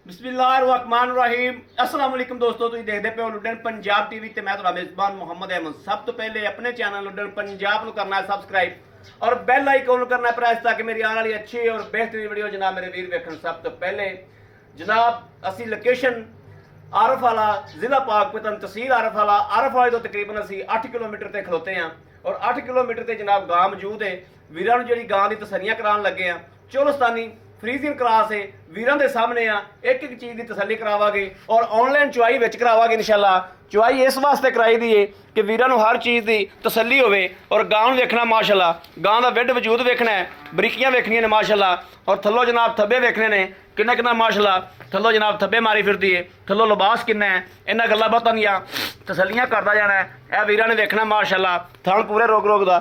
बिस्मिल्लाहिर्रहमानिर्रहीम अस्सलाम वालेकुम दोस्तों, तुम देखते पे हो लुडन पंजाब टीवी ते मैं तुम्हारा मेजबान मोहम्मद अहमद। सब तो पहले अपने चैनल लुडन पंजाब को करना है सब्सक्राइब और बेल आइकन करना है प्रेस ताकि मेरी आने वाली अच्छी और बेहतरीन वीडियो जनाब मेरे वीर वेखन। सब तो पहले जनाब असी लोकेशन आरफ वाला जिला पाकपतन तहसील आरफ वाले तो तकरीबन असी 8 किलोमीटर से खलोते हैं और 8 किलोमीटर से जनाब गां मौजूद है। वीरां जी गां की तसलियां करान लगे हैं। चोलस्तानी फ्रीजिंग क्लास है वीरां दे सामने आ, एक एक चीज़ की तसली करावांगे और ऑनलाइन चुआई विच करावांगे इंशाल्लाह। चुआई इस वास्ते कराई दी है कि वीरां नूं हर चीज़ की तसली होवे और गां नूं वेखना माशाल्लाह, गां दा विड वजूद वेखना है, बरीकियां वेखनियां ने माशाल्लाह और थल्लों जनाब थब्बे वेखने ने किन्ना किन्ना माशाल्लाह। थल्लों जनाब थब्बे मारी फिरदी है, थल्लों लिबास किन्ना है, इन्हां गल्लां बातां दियां तसलियां करदा जाना है। यह वीरां ने वेखना माशाल्लाह, थण पूरे रोग रोग दा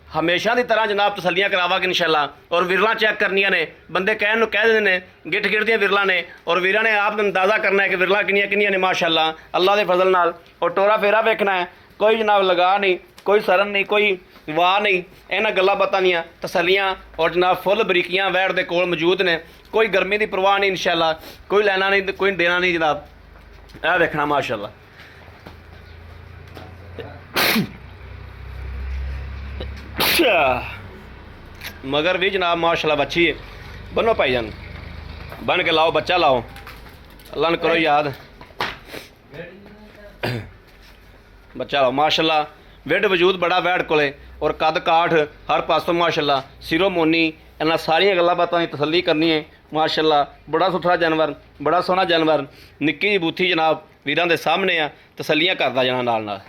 हमेशा की तरह जनाब तसलियां करावांगे इंशाल्लाह। और विरला चेक करनियां ने, बंदे कहन कह देंगे ने गिठ गिठ दियां विरला ने और वीरां ने आप अंदाज़ा करना है कि विरला किनियां किनियां ने माशाल्लाह अल्लाह के फजल नाल। और टोरा फेरा वेखना है, कोई जनाब लगा नहीं, कोई सरन नहीं, कोई वाह नहीं, इन्हां गल्लां बातां दियां तसलियां और जनाब फुल बरीकियां वैड़ दे कोल मौजूद ने। कोई गर्मी की परवाह नहीं इंशाल्लाह, कोई लैना नहीं, कोई देना नहीं जनाब। यह वेखना माशाल्लाह। मगर भी जनाब माशाल्लाह बच्ची है। बनो भाईजान, बन के लाओ, बच्चा लाओ, अल्लाह ने करो याद, बच्चा लाओ माशाल्लाह। विड वजूद बड़ा वैड़ कोले और कद काठ हर पासों माशाल्लाह, सिरो मोनी, इन्हां सारियां गल्लां बातां की तसली करनी है माशाल्लाह। बड़ा सुथरा जानवर, बड़ा सोहना जानवर, निक्की जी बूथी जनाब वीरां दे सामने आ, तसलियां करदा जाना नाल नाल।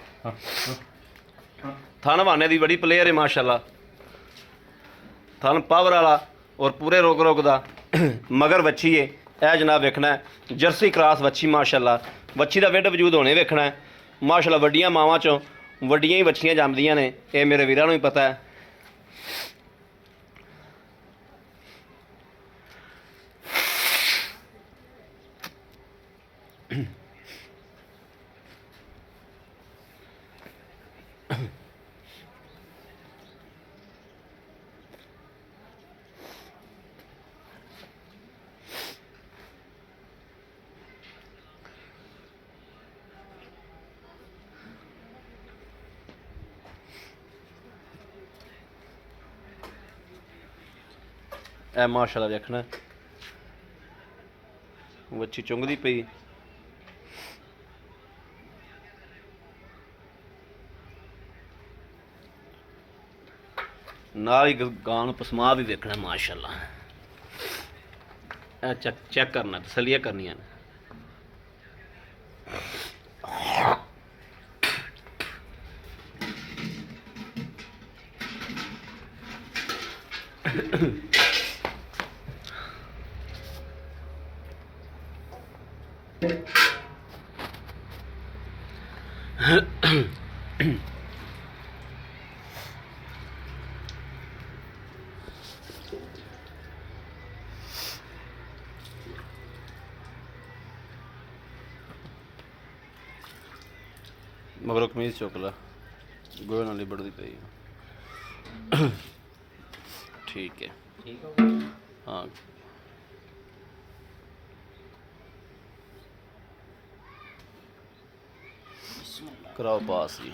थन वाने की बड़ी प्लेयर है माशाल्लाह, थन पावर वाला और पूरे रोग रोग दा मगर वच्छी है। यह जनाब वेखना है जर्सी क्रॉस वच्छी माशाल्लाह। वच्छी का विड वजूद होने वेखना है माशाल्लाह। वड्डियां मावां चों वड्डियां ही वच्छियां जमदियां ने, यह मेरे वीरां नूं भी पता है। ए माशाल्लाह देखना वच्छी चुंगदी पई, नाल ही गां नूं पसमा भी देखना माशाल्लाह। ए चेक करना, तसलियां करनियां ने। मगरों कमीज चुकला गोहे नाल लिबड़दी पई। ठीक है, हाँ कराओ पास ही।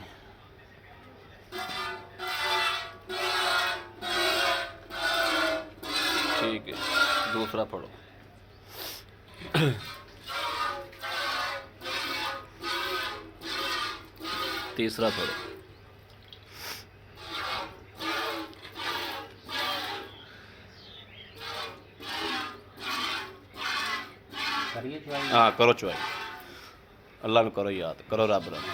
ठीक है, दूसरा पढ़ो। तीसरा पढ़ो। हाँ करो चुआई, अल्लाह में करो याद, करो रब रब।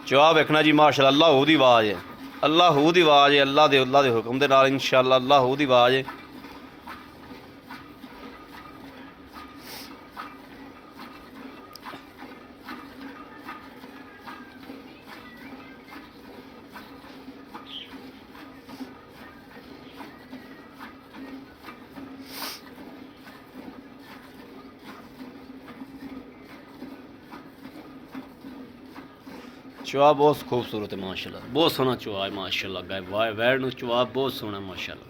चुआ वेखना जी माशाल्लाह, अल्लाह दी आवाज़ है, अल्लाह दी आवाज़ है, अल्लाह दे हुक्म दे नाल इंशाअल्लाह अल्लाह दी आवाज़ है। चुआ बहुत खूबसूरत है माशाल्लाह, बहुत सोहना चुआ है माशाल्लाह। गाय वैड़ नूं चुआ बहुत सोहना माशाल्लाह।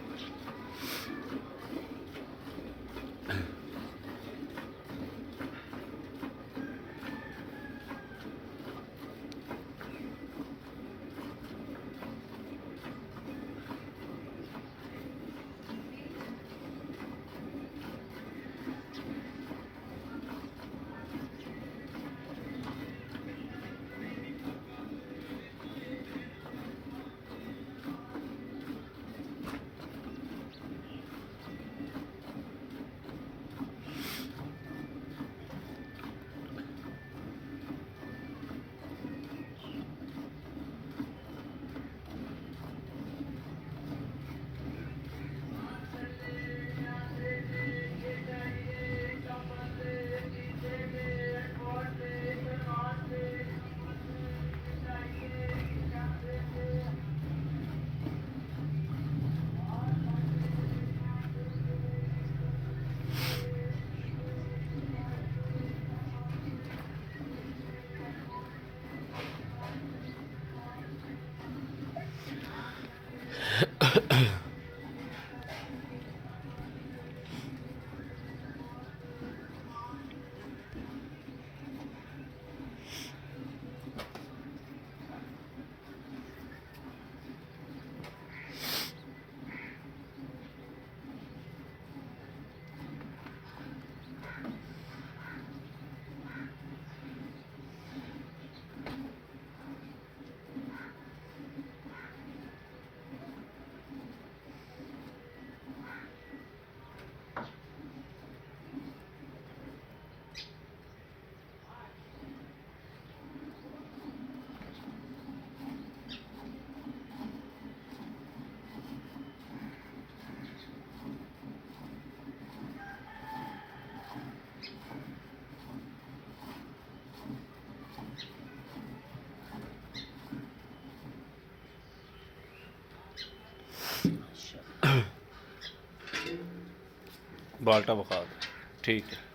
बाल्टा बखा दो, ठीक है।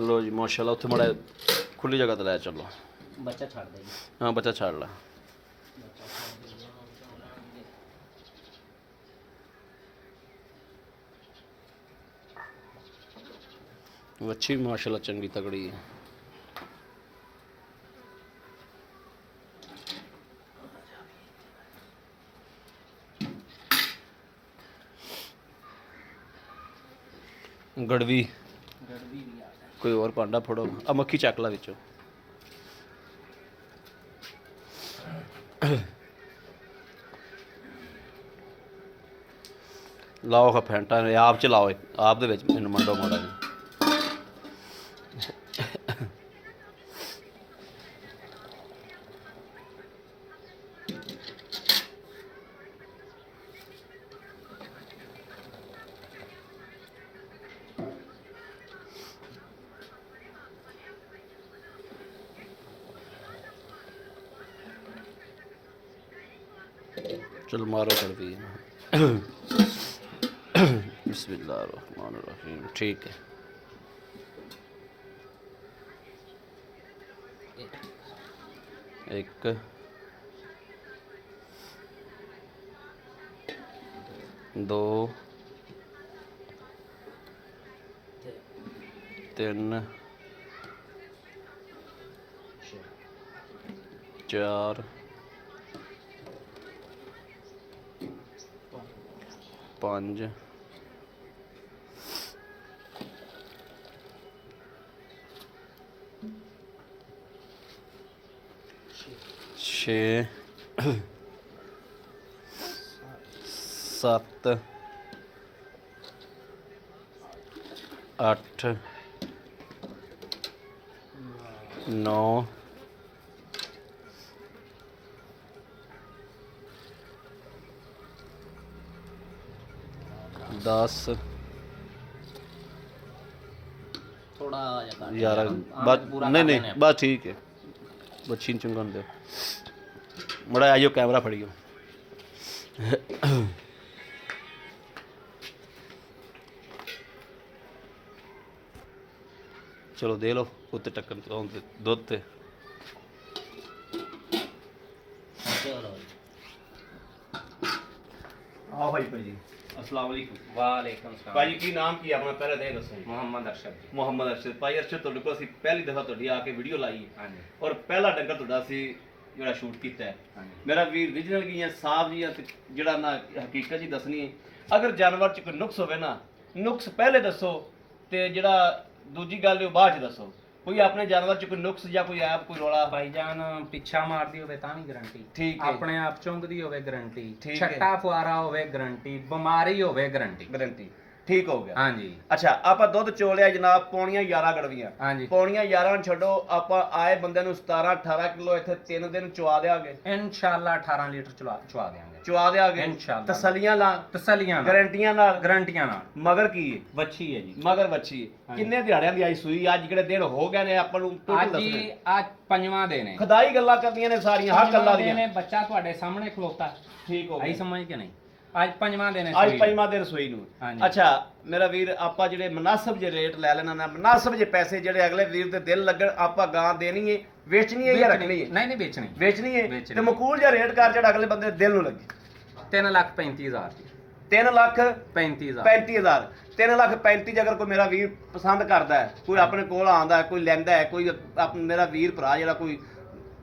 लो जी माशाल्लाह उत्थे माड़ा खुली जगह ते लै चलो बच्चा छाड़ दे हाँ बच्चा छाड़ ला अच्छी माशाल्लाह चंगी तगड़ी है गड़वी गड़वी भी आ गया कोई और भांडा फड़ो आ मक्खी चक ला विचों लाओ खा फैंटा आप च लाओ आप दे विच मैनूं मंडो माड़ा जी चल मारो कर दी बिस्मिल्लाहिर्रहमानिर्रहीम ठीक है एक दो तीन चार पाँच छे सत्त अठ नौ 10 थोड़ा 11 बस नहीं नहीं बस ठीक है बस छीन चुंगन दो मड़ा आइयो कैमरा फड़ियो चलो दे लो उत्ते टक्कर दुध ते आओ भाई भाई अस्सलाम वालेकुम वालेकुम सलाम भाई की नाम की अपना पहले दे दसो मोहम्मद अरशद मोहम्मद अरशद भाई अरशद ਤੁਹਾਡੇ ਕੋਲ ਅਸੀਂ ਪਹਿਲੀ ਦਫਾ ਤੁਹਾਡੀ ਆ ਕੇ ਵੀਡੀਓ ਲਾਈ ਹੈ ਹਾਂਜੀ ਔਰ ਪਹਿਲਾ ਡੰਗਰ ਤੁਹਾਡਾ ਅਸੀਂ ਜਿਹੜਾ ਸ਼ੂਟ ਕੀਤਾ ਹੈ ਹਾਂਜੀ ਮੇਰਾ ਵੀਰ ਵਿਜਨਲ ਗਈਆਂ ਸਾਫ ਜੀਆਂ ਤੇ ਜਿਹੜਾ ਨਾ ਹਕੀਕਤ ਜੀ ਦੱਸਣੀ ਹੈ ਅਗਰ ਜਾਨਵਰ ਚ ਕੋਈ ਨੁਕਸ ਹੋਵੇ ਨਾ ਨੁਕਸ ਪਹਿਲੇ ਦੱਸੋ ਤੇ ਜਿਹੜਾ ਦੂਜੀ ਗੱਲ ਉਹ ਬਾਅਦ ਚ ਦੱਸੋ ਕੋਈ ਆਪਣੇ ਜਾਨਵਰ ਚ ਕੋਈ ਨੁਕਸ ਜਾਂ ਕੋਈ ਐਪ ਕੋਈ ਰੋਲਾ ਭਾਈਜਾਨ ਪਿੱਛਾ ਮਾਰਦੀ ਹੋਵੇ ਤਾਂ ਵੀ ਗਾਰੰਟੀ ਠੀਕ ਹੈ ਆਪਣੇ ਆਪ ਚੁੰਗਦੀ ਹੋਵੇ ਗਾਰੰਟੀ ਠੀਕ ਹੈ। ਛੱਟਾ ਫੁਆਰਾ ਹੋਵੇ ਗਾਰੰਟੀ ਬਿਮਾਰੀ ਹੋਵੇ ਗਾਰੰਟੀ ਗਾਰੰਟੀ ਠੀਕ ਹੋ ਗਿਆ ਹਾਂਜੀ ਅੱਛਾ ਆਪਾਂ ਦੁੱਧ ਚੋਲਿਆ ਜਨਾਬ ਪੌਣੀਆਂ 11 ਗੜਵੀਆਂ ਹਾਂਜੀ ਪੌਣੀਆਂ 11 ਨੂੰ ਛੱਡੋ ਆਪਾਂ ਆਏ ਬੰਦੇ ਨੂੰ 17 18 ਕਿਲੋ ਇੱਥੇ 3 ਦਿਨ ਚਵਾ ਦੇਾਂਗੇ ਇਨਸ਼ਾਅੱਲਾ 18 ਲੀਟਰ ਚਵਾ ਦੇਵਾਂਗੇ ਚਵਾ ਦੇਾਂਗੇ ਇਨਸ਼ਾਅੱਲਾ। ਤਸੱਲੀਆਂ ਨਾਲ ਤਸੱਲੀਆਂ ਨਾਲ ਗਾਰੰਟੀਆਂ ਨਾਲ ਮਗਰ ਕੀ ਹੈ ਵੱਛੀ ਹੈ ਜੀ ਮਗਰ ਵੱਛੀ ਹਾਂਜੀ। ਕਿੰਨੇ ਦਿਹਾੜਿਆਂ ਦੀ ਆਈ ਸੂਈ ਅੱਜ ਕਿਹੜੇ ਦਿਨ ਹੋ ਗਏ ਨੇ ਆਪਾਂ ਨੂੰ total ਅੱਜ ਦੱਸਣੇ ਹੀ ਅੱਜ ਪੰਜਵਾਂ ਦਿਨ ਹੈ ਖੁਦਾਈ ਗੱਲਾਂ ਕਰਦੀਆਂ ਨੇ ਸਾਰੀਆਂ ਹਰ ਗੱਲਾਂ ਪੰਜਵਾਂ ਦੀਆਂ ਦਿਨ ਹੈ, ਬੱਚਾ ਤੁਹਾਡੇ ਸਾਹਮਣੇ ਖਲੋਤਾ ਠੀਕ ਹੋ ਆਈ ਗਿਆ ਸਮਝ ਕੇ ਨਹੀਂ ਅੱਜ ਪੰਜਵਾਂ ਦਿਨ ਹੈ ਅੱਜ ਸੂਈ। ਪੰਜਵਾਂ ਦਿਨ ਸੂਈ ਨੂੰ ਹਾਂਜੀ। ਅੱਛਾ ਮੇਰਾ ਵੀਰ ਆਪਾਂ ਜਿਹੜੇ ਮਨਾਸਬ ਜੇ ਰੇਟ ਲੈ ਲੈਣਾ ਨਾ ਮਨਾਸਬ ਜੇ ਪੈਸੇ ਜਿਹੜੇ ਅਗਲੇ ਵੀਰ ਦੇ ਦਿਲ ਲੱਗਣ ਆਪਾਂ ਗਾਂ ਦੇਣੀ ਹੈ ਵੇਚਣੀ ਹੈ ਜਾਂ ਰੱਖਣੀ ਹੈ ਨਹੀਂ ਨਹੀਂ ਵੇਚਣੀ ਵੇਚਣੀ ਹੈ ਵੇਚਣੀ। ਤੇ ਮਕੂਲ ਜਿਹਾ ਰੇਟ ਕਰ ਜਿਹੜਾ ਅਗਲੇ ਬੰਦੇ ਦੇ ਦਿਲ ਨੂੰ ਲੱਗੇ 3,35,000 3 ਲੱਖ 35,000 35000 3 ਲੱਖ 35 ਜੇ ਅਗਰ ਕੋਈ ਮੇਰਾ ਵੀਰ ਪਸੰਦ ਕਰਦਾ ਹੈ ਕੋਈ ਆਪਣੇ ਕੋਲ ਆਉਂਦਾ ਹੈ ਕੋਈ ਲੈਂਦਾ ਹੈ ਕੋਈ ਮੇਰਾ ਵੀਰ ਭਰਾ ਜਿਹੜਾ ਕੋਈ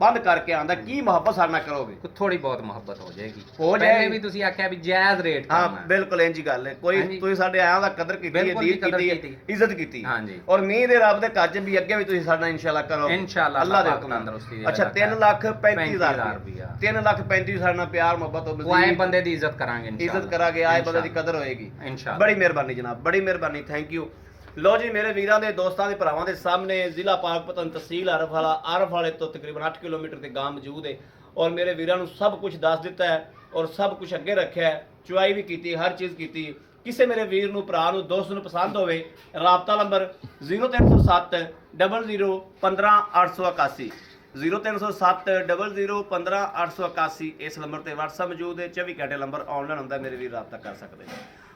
ਬੰਦ ਕਰਕੇ ਆਂਦਾ ਕੀ ਮੁਹੱਬਤ ਸਾਡੇ ਨਾਲ ਕਰੋਗੇ? ਥੋੜੀ ਬਹੁਤ ਮੁਹੱਬਤ ਹੋ ਜਾਏਗੀ। ਹੋ ਪਹਿਲੇ ਜਾਏਗੀ। ਵੀ ਤੁਸੀਂ ਆਖਿਆ ਵੀ ਜਾਇਜ਼ ਰੇਟ ਹਾਂ ਕਰਨਾ। ਬਿਲਕੁਲ ਇੰਜ ਹੀ ਗੱਲ ਹੈ। ਕੋਈ ਹਾਂਜੀ। ਤੁਸੀਂ ਸਾਡੇ ਆਇਆਂ ਦਾ ਕਦਰ ਕੀਤੀ ਹੈ, ਬਿਲਕੁਲ ਦੀਦ ਕਦਰ ਕੀਤੀ ਹੈ, ਕੀਤੀ। ਇੱਜ਼ਤ ਕੀਤੀ। ਹਾਂਜੀ। ਔਰ ਮੀਂਹ ਦੇ ਰੱਬ ਦੇ ਘਰ 'ਚ ਵੀ ਅੱਗੇ ਵੀ ਤੁਸੀਂ ਸਾਡਾ ਇਨਸ਼ਾਅੱਲਾ ਕਰੋ। ਇਨਸ਼ਾਅੱਲਾ ਅੱਲਾਹ ਦੇ ਪਾਕ ਹੁਕਮ ਨਾਲ। ਤੰਦਰੁਸਤੀ ਦੇ ਅੱਛਾ ਰੱਖਾ। 3,35,000 ਰੁਪਇਆ। 3,35,000 ਸਾਡੇ ਨਾਲ ਪਿਆਰ ਮੁਹੱਬਤ ਹੋ ਉਹ ਆਏ ਬੰਦੇ ਦੀ ਇੱਜ਼ਤ ਕਰਾਂਗੇ ਇਨਸ਼ਾਅੱਲਾ। ਇੱਜ਼ਤ ਕਰਾਂਗੇ, ਆਏ ਬੰਦੇ ਦੀ ਕਦਰ ਹੋਏਗੀ। ਇਨਸ਼ਾਅੱਲਾ। ਬੜੀ ਮਿਹਰਬਾਨੀ ਜਨਾਬ, ਬੜੀ ਮਿਹਰਬਾਨੀ, ਥੈਂਕ ਯੂ। ਲੋ ਜੀ ਮੇਰੇ ਵੀਰਾਂ ਦੇ ਦੋਸਤਾਂ ਦੇ ਭਰਾਵਾਂ ਦੇ ਸਾਹਮਣੇ ਜ਼ਿਲ੍ਹਾ ਪਾਕਪਤਨ ਤਹਿਸੀਲ ਅਰਫ ਵਾਲੇ ਤੋਂ ਤਕਰੀਬਨ 8 ਕਿਲੋਮੀਟਰ ਤੇ ਗਾਂ ਮੌਜੂਦ ਹੈ ਔਰ ਮੇਰੇ ਵੀਰਾਂ ਨੂੰ ਸਭ ਕੁਝ ਦੱਸ ਦਿੱਤਾ ਹੈ ਔਰ ਸਭ ਕੁਝ ਅੱਗੇ ਰੱਖਿਆ ਹੈ, ਚੁਆਈ ਵੀ ਕੀਤੀ, ਹਰ ਚੀਜ਼ ਕੀਤੀ। ਕਿਸੇ ਮੇਰੇ ਵੀਰ ਨੂੰ, ਭਰਾ ਨੂੰ, ਦੋਸਤ ਨੂੰ ਪਸੰਦ ਹੋਵੇ, ਰਾਬਤਾ ਨੰਬਰ 0307 00 15 881 0307 00 15 881 ਇਸ ਨੰਬਰ ਤੇ WhatsApp ਮੌਜੂਦ ਹੈ। 24 ਘੰਟੇ ਨੰਬਰ ਆਨਲਾਈਨ ਹੁੰਦਾ, ਮੇਰੇ ਵੀਰ ਰਾਬਤਾ ਕਰ ਸਕਦੇ ਨੇ।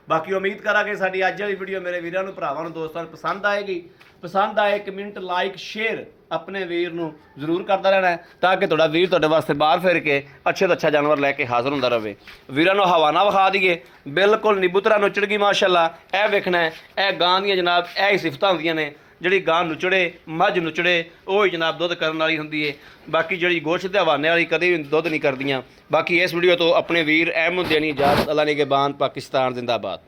ਬਾਕੀ ਉਮੀਦ ਕਰਾਂਗੇ ਸਾਡੀ ਅੱਜ ਵਾਲੀ ਵੀਡੀਓ ਮੇਰੇ ਵੀਰਾਂ ਨੂੰ, ਭਰਾਵਾਂ ਨੂੰ, ਦੋਸਤਾਂ ਨੂੰ ਪਸੰਦ ਆਏਗੀ। ਪਸੰਦ ਆਏ ਕਮੈਂਟ, ਲਾਈਕ, ਸ਼ੇਅਰ ਆਪਣੇ ਵੀਰ ਨੂੰ ਜ਼ਰੂਰ ਕਰਦਾ ਰਹਿਣਾ ਹੈ ਤਾਂ ਕਿ ਤੁਹਾਡਾ ਵੀਰ ਤੁਹਾਡੇ ਵਾਸਤੇ ਬਾਹਰ ਫਿਰ ਕੇ ਅੱਛੇ ਤੋਂ ਅੱਛਾ ਜਾਨਵਰ ਲੈ ਕੇ ਹਾਜ਼ਰ ਹੁੰਦਾ ਰਹੇ। ਵੀਰਾਂ ਨੂੰ ਹਵਾਨਾ ਵਿਖਾ ਦਈਏ, ਬਿਲਕੁਲ ਨਿਬੂਤਰਾ ਨੁੱਚੜ ਗਈ ਮਾਸ਼ਾਅੱਲਾ। ਇਹ ਵੇਖਣਾ ਹੈ, ਇਹ ਗਾਂ ਦੀਆਂ ਜਨਾਬ ਇਹ ਹੀ ਸਿਫਤਾਂ ਹੁੰਦੀਆਂ ਨੇ। ਜਿਹੜੀ ਗਾਂ ਨੁਚੜੇ, ਮੱਝ ਨੁਚੜੇ, ਉਹ ਹੀ ਜਨਾਬ ਦੁੱਧ ਕਰਨ ਵਾਲੀ ਹੁੰਦੀ ਹੈ। ਬਾਕੀ ਜਿਹੜੀ ਗੋਸ਼ਤ ਦੇ ਹਵਾਨੇ ਵਾਲੀ ਕਦੇ ਵੀ ਦੁੱਧ ਨਹੀਂ ਕਰਦੀਆਂ। ਬਾਕੀ ਇਸ ਵੀਡੀਓ ਤੋਂ ਆਪਣੇ ਵੀਰ ਅਹਿਮਦ ਦੇਣੀ ਇਜਾਜ਼ਤ। ਅੱਲਾ ਨਿਗਹਿਬਾਨ, ਪਾਕਿਸਤਾਨ ਜ਼ਿੰਦਾਬਾਦ।